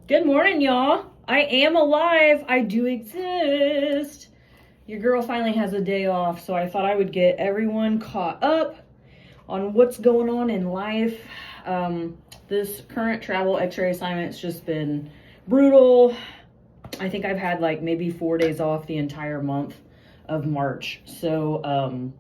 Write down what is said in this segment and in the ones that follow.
Good morning, y'all. I am alive. I do exist. Your girl finally has a day off, so I thought I would get everyone caught up on what's going on in life. This current travel x-ray assignment's just been brutal. I think I've had like maybe 4 days off the entire month of March. So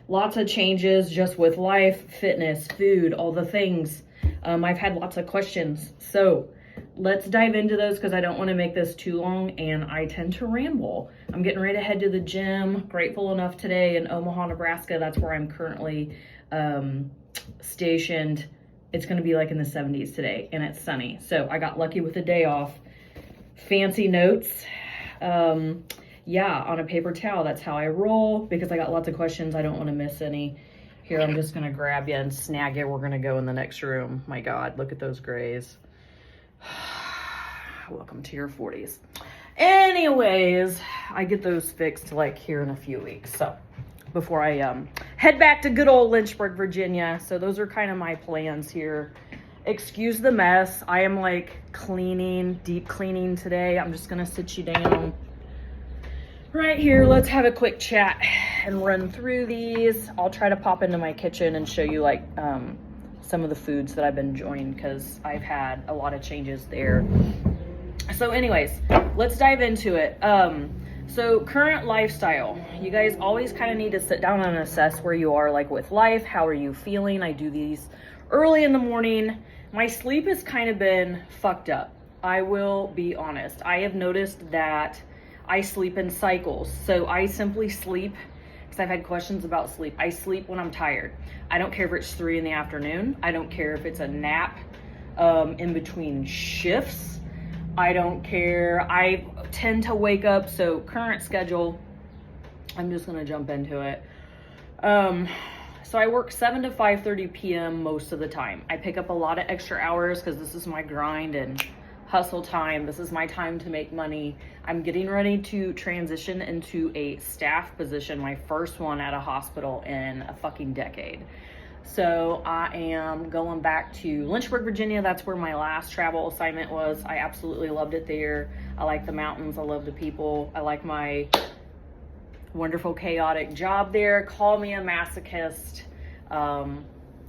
lots of changes just with life, fitness, food, all the things. I've had lots of questions. So let's dive into those because I don't want to make this too long and I tend to ramble. I'm getting ready to head to the gym. Grateful enough today in Omaha, Nebraska. That's where I'm currently stationed. It's going to be like in the 70s today and it's sunny. So I got lucky with a day off. Fancy notes. Yeah, on a paper towel. That's how I roll because I got lots of questions. I don't want to miss any. Here, I'm just going to grab you and snag you. We're going to go in the next room. My God, look at those grays. Welcome to your 40s. Anyways, I get those fixed like here in a few weeks. So before I head back to good old Lynchburg, Virginia. So those are kind of my plans here. Excuse the mess. I am like cleaning, deep cleaning today. I'm just going to sit you down right here. Let's have a quick chat and run through these. I'll try to pop into my kitchen and show you like some of the foods that I've been enjoying because I've had a lot of changes there. So anyways, let's dive into it. So current lifestyle, you guys always kind of need to sit down and assess where you are like with life. How are you feeling? I do these early in the morning. My sleep has kind of been fucked up. I will be honest. I have noticed that I sleep in cycles. So I simply sleep because I've had questions about sleep. I sleep when I'm tired. I don't care if it's 3 in the afternoon. I don't care if it's a nap in between shifts. I don't care. I tend to wake up. So current schedule, I'm just going to jump into it. So I work 7 to 5:30 p.m. most of the time. I pick up a lot of extra hours because this is my grind and hustle time. This is my time to make money. I'm getting ready to transition into a staff position, my first one at a hospital in a fucking decade. So I am going back to Lynchburg, Virginia. That's where my last travel assignment was. I absolutely loved it there. I like the mountains. I love the people. I like my wonderful, chaotic job there. Call me a masochist.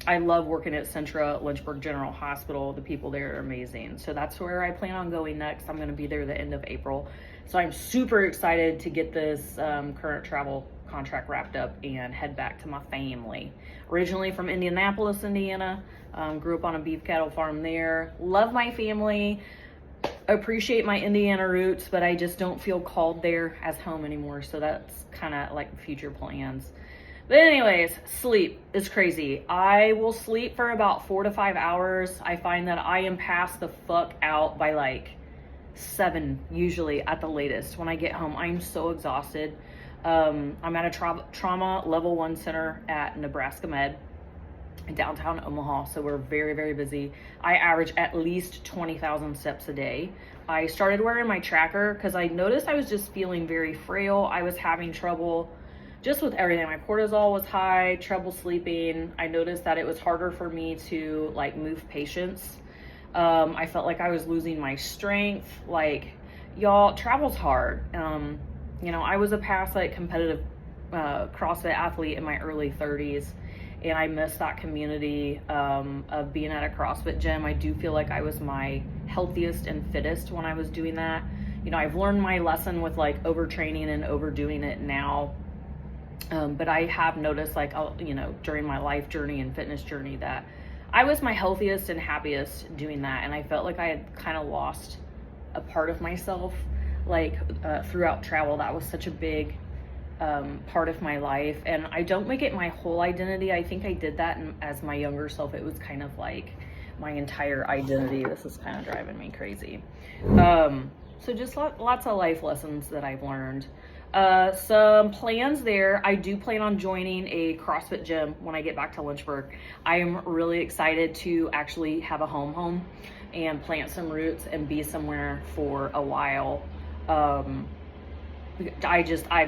I love working at Centra Lynchburg General Hospital. The people there are amazing. So that's where I plan on going next. I'm going to be there the end of April. So I'm super excited to get this current travel contract wrapped up and head back to my family. Originally from Indianapolis, Indiana. Grew up on a beef cattle farm there. Love my family. Appreciate my Indiana roots, but I just don't feel called there as home anymore. So that's kind of like future plans. But anyways, sleep is crazy. I will sleep for about 4 to 5 hours. I find that I am passed the fuck out by like 7, usually at the latest. When I get home, I'm so exhausted. I'm at a trauma level 1 center at Nebraska Med in downtown Omaha. So we're very, very busy. I average at least 20,000 steps a day. I started wearing my tracker because I noticed I was just feeling very frail. I was having trouble just with everything. My cortisol was high, trouble sleeping. I noticed that it was harder for me to like move patients. I felt like I was losing my strength. Like, y'all, travel's hard. You know, I was a past like competitive CrossFit athlete in my early 30s, and I miss that community of being at a CrossFit gym. I do feel like I was my healthiest and fittest when I was doing that. You know, I've learned my lesson with like overtraining and overdoing it now. But I have noticed like, you know, during my life journey and fitness journey that I was my healthiest and happiest doing that. And I felt like I had kind of lost a part of myself, like throughout travel. That was such a big part of my life. And I don't make it my whole identity. I think I did that as my younger self. It was kind of like my entire identity. This is kind of driving me crazy. So just lots of life lessons that I've learned. Some plans there. I do plan on joining a CrossFit gym when I get back to Lynchburg. I am really excited to actually have a home and plant some roots and be somewhere for a while. I've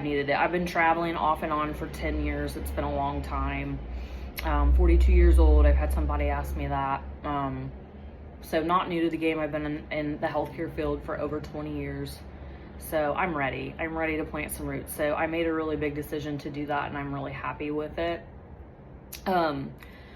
needed it. I've been traveling off and on for 10 years. It's been a long time. 42 years old. I've had somebody ask me that. So not new to the game. I've been in the healthcare field for over 20 years. So I'm ready. I'm ready to plant some roots. So I made a really big decision to do that, and I'm really happy with it.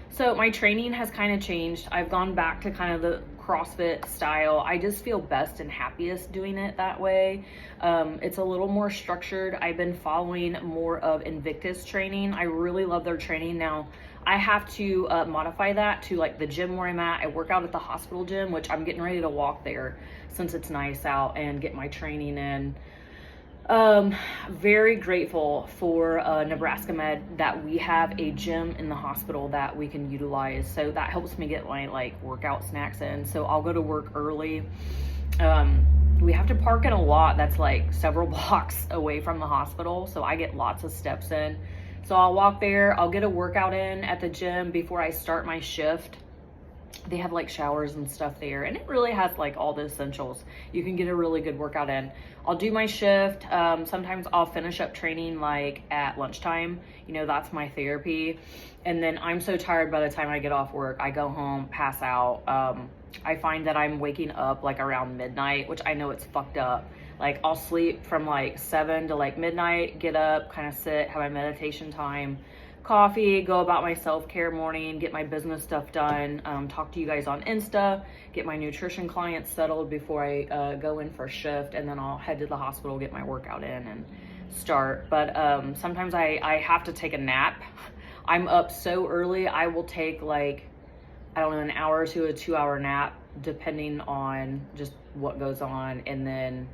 So my training has kind of changed. I've gone back to kind of the CrossFit style. I just feel best and happiest doing it that way. It's a little more structured. I've been following more of Invictus training. I really love their training. Now I have to modify that to like the gym where I'm at. I work out at the hospital gym, which I'm getting ready to walk there since it's nice out and get my training in. Very grateful for Nebraska Med that we have a gym in the hospital that we can utilize. So that helps me get my like workout snacks in. So I'll go to work early. We have to park in a lot that's like several blocks away from the hospital. So I get lots of steps in. So I'll walk there. I'll get a workout in at the gym before I start my shift. They have like showers and stuff there, and it really has like all the essentials. You can get a really good workout in. I'll do my shift. Sometimes I'll finish up training like at lunchtime. You know, that's my therapy. And then I'm so tired by the time I get off work, I go home, pass out. I find that I'm waking up like around midnight, which I know it's fucked up. Like I'll sleep from like 7 to like midnight, get up, kind of sit, have my meditation time, coffee, go about my self-care morning, get my business stuff done, talk to you guys on Insta, get my nutrition clients settled before I go in for a shift, and then I'll head to the hospital, get my workout in and start. But sometimes I have to take a nap. I'm up so early, I will take like, I don't know, an hour to a 2-hour nap, depending on just what goes on, and then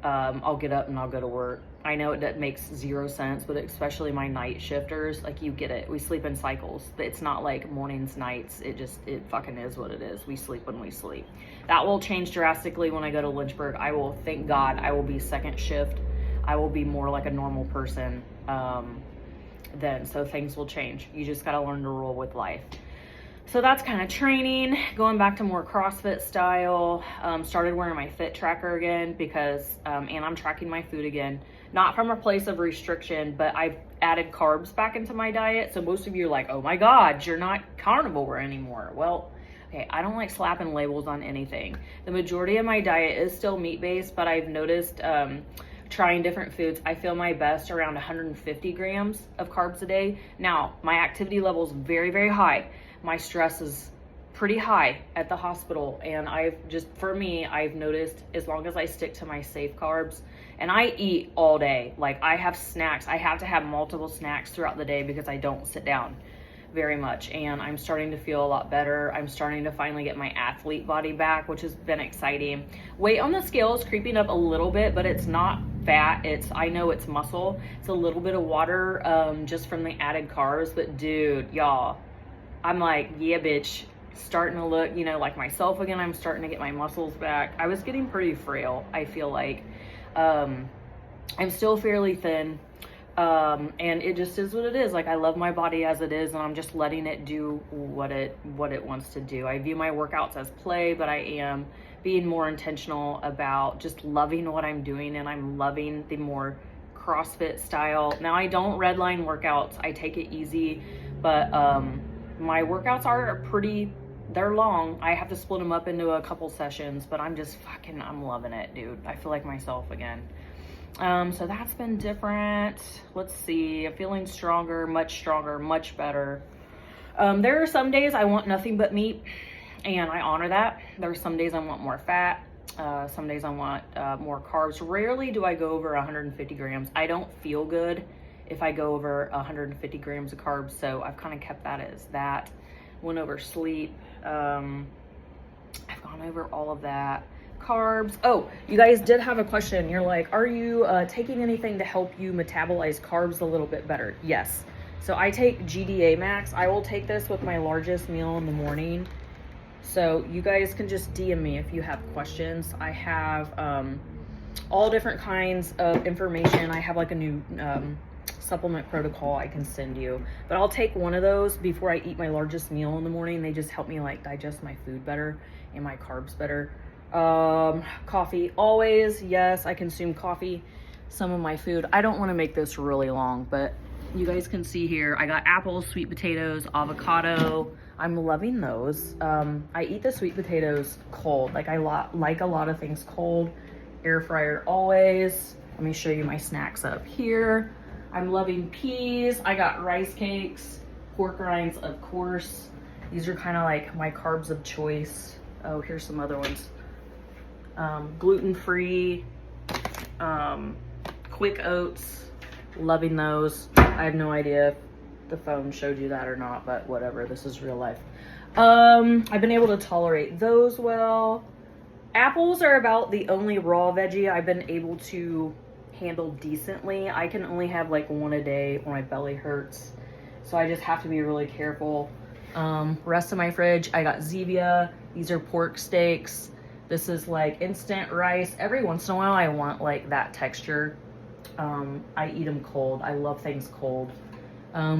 I'll get up and I'll go to work. I know that makes zero sense, but especially my night shifters, like you get it. We sleep in cycles. It's not like mornings, nights. It fucking is what it is. We sleep when we sleep. That will change drastically when I go to Lynchburg. I will, thank God, I will be second shift. I will be more like a normal person then. So things will change. You just got to learn to roll with life. So that's kind of training, going back to more CrossFit style. Started wearing my Fit tracker again because, and I'm tracking my food again, not from a place of restriction, but I've added carbs back into my diet. So most of you are like, oh my God, you're not carnivore anymore. Well, okay, I don't like slapping labels on anything. The majority of my diet is still meat-based, but I've noticed trying different foods, I feel my best around 150 grams of carbs a day. Now, my activity level is very, very high. My stress is pretty high at the hospital, and for me, I've noticed as long as I stick to my safe carbs, and I eat all day, like I have snacks. I have to have multiple snacks throughout the day because I don't sit down very much, and I'm starting to feel a lot better. I'm starting to finally get my athlete body back, which has been exciting. Weight on the scale is creeping up a little bit, but it's not fat. I know it's muscle. It's a little bit of water just from the added carbs, but dude, y'all, I'm like, yeah, bitch, starting to look, you know, like myself again. I'm starting to get my muscles back. I was getting pretty frail, I feel like. I'm still fairly thin, and it just is what it is. Like, I love my body as it is, and I'm just letting it do what it wants to do. I view my workouts as play, but I am being more intentional about just loving what I'm doing, and I'm loving the more CrossFit style. Now, I don't redline workouts. I take it easy, but my workouts are they're long. I have to split them up into a couple sessions, but I'm loving it, dude. I feel like myself again. So that's been different. Let's see. I'm feeling stronger, much better. There are some days I want nothing but meat, and I honor that. There are some days I want more fat. Some days I want more carbs. Rarely do I go over 150 grams. I don't feel good if I go over 150 grams of carbs, so I've kind of kept that as that. Went over sleep. I've gone over all of that. Carbs. Oh, you guys did have a question. You're like, are you taking anything to help you metabolize carbs a little bit better? Yes. So I take GDA Max. I will take this with my largest meal in the morning. So you guys can just DM me if you have questions. I have all different kinds of information. I have like a new supplement protocol I can send you, but I'll take one of those before I eat my largest meal in the morning. They just help me like digest my food better and my carbs better. Coffee, always. Yes, I consume coffee. Some of my food, I don't want to make this really long, but You guys can see here, I got apples, sweet potatoes, avocado. I'm loving those. I eat the sweet potatoes cold. Like I like a lot of things cold. Air fryer always. Let me show you my snacks up here. I'm loving peas. I got rice cakes, pork rinds, of course. These are kind of like my carbs of choice. Oh, here's some other ones. Gluten-free, quick oats. Loving those. I have no idea if the phone showed you that or not, but whatever, this is real life. I've been able to tolerate those well. Apples are about the only raw veggie I've been able to handle decently. I can only have like one a day when my belly hurts, so I just have to be really careful. Rest of my fridge, I got Zevia. These are pork steaks. This is like instant rice. Every once in a while I want like that texture. I eat them cold. I love things cold.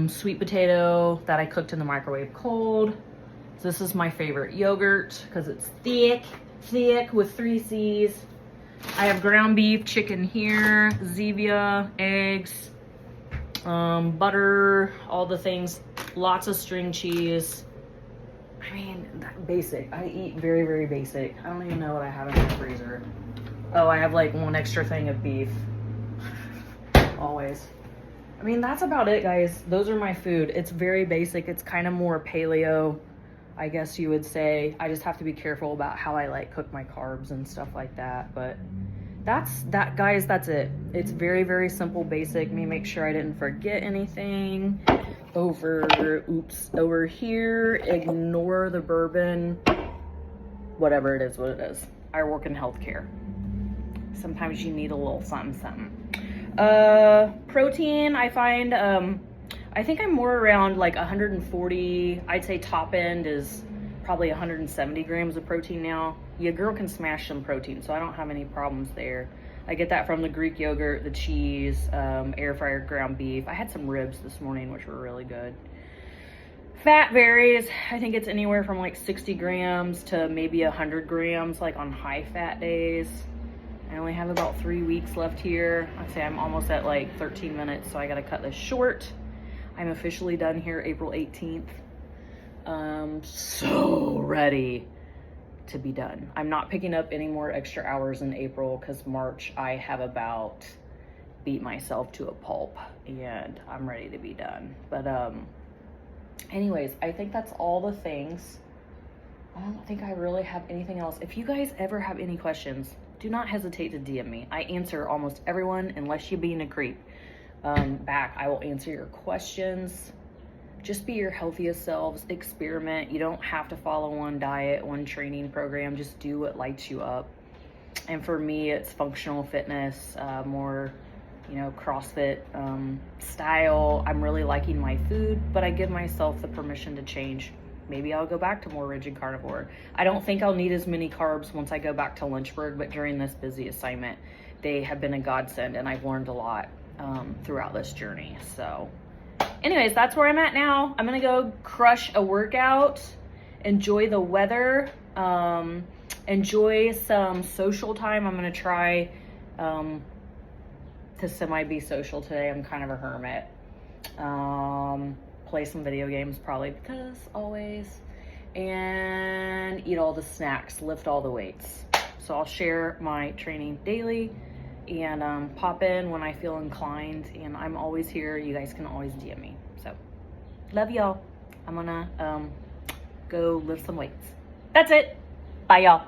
Sweet potato that I cooked in the microwave cold. So this is my favorite yogurt because it's thick with 3 C's. I have ground beef, chicken here, Zevia, eggs, butter, all the things, lots of string cheese. I mean, basic. I eat very, very basic. I don't even know what I have in my freezer. Oh, I have like 1 extra thing of beef. Always. I mean, that's about it, guys. Those are my food. It's very basic. It's kind of more paleo, I guess you would say. I just have to be careful about how I like cook my carbs and stuff like that. But that's that, guys. That's it. It's very, very simple, basic. Let me make sure I didn't forget anything. Over here, ignore the bourbon. Whatever it is, what it is. I work in healthcare. Sometimes you need a little something. Protein, I find, I think I'm more around like 140. I'd say top end is probably 170 grams of protein now. Your girl can smash some protein, so I don't have any problems there. I get that from the Greek yogurt, the cheese, air fryer ground beef. I had some ribs this morning, which were really good. Fat varies. I think it's anywhere from like 60 grams to maybe 100 grams, like on high fat days. I only have about 3 weeks left here. I'd say I'm almost at like 13 minutes, so I gotta cut this short. I'm officially done here April 18th. So ready to be done. I'm not picking up any more extra hours in April because March I have about beat myself to a pulp and I'm ready to be done. But anyways, I think that's all the things. I don't think I really have anything else. If you guys ever have any questions, do not hesitate to DM me. I answer almost everyone unless you're being a creep. Back, I will answer your questions. Just be your healthiest selves. Experiment. You don't have to follow one diet, one training program. Just do what lights you up. And for me, it's functional fitness, more, you know, CrossFit style. I'm really liking my food, but I give myself the permission to change. Maybe I'll go back to more rigid carnivore. I don't think I'll need as many carbs once I go back to Lynchburg, but during this busy assignment, they have been a godsend and I've learned a lot throughout this journey. So anyways, that's where I'm at now. I'm gonna go crush a workout, enjoy the weather, enjoy some social time. I'm gonna try to semi-be social today. I'm kind of a hermit. Play some video games probably because always, and eat all the snacks, lift all the weights. So I'll share my training daily and pop in when I feel inclined, and I'm always here. You guys can always DM me. So love y'all. I'm gonna go lift some weights. That's it. Bye y'all.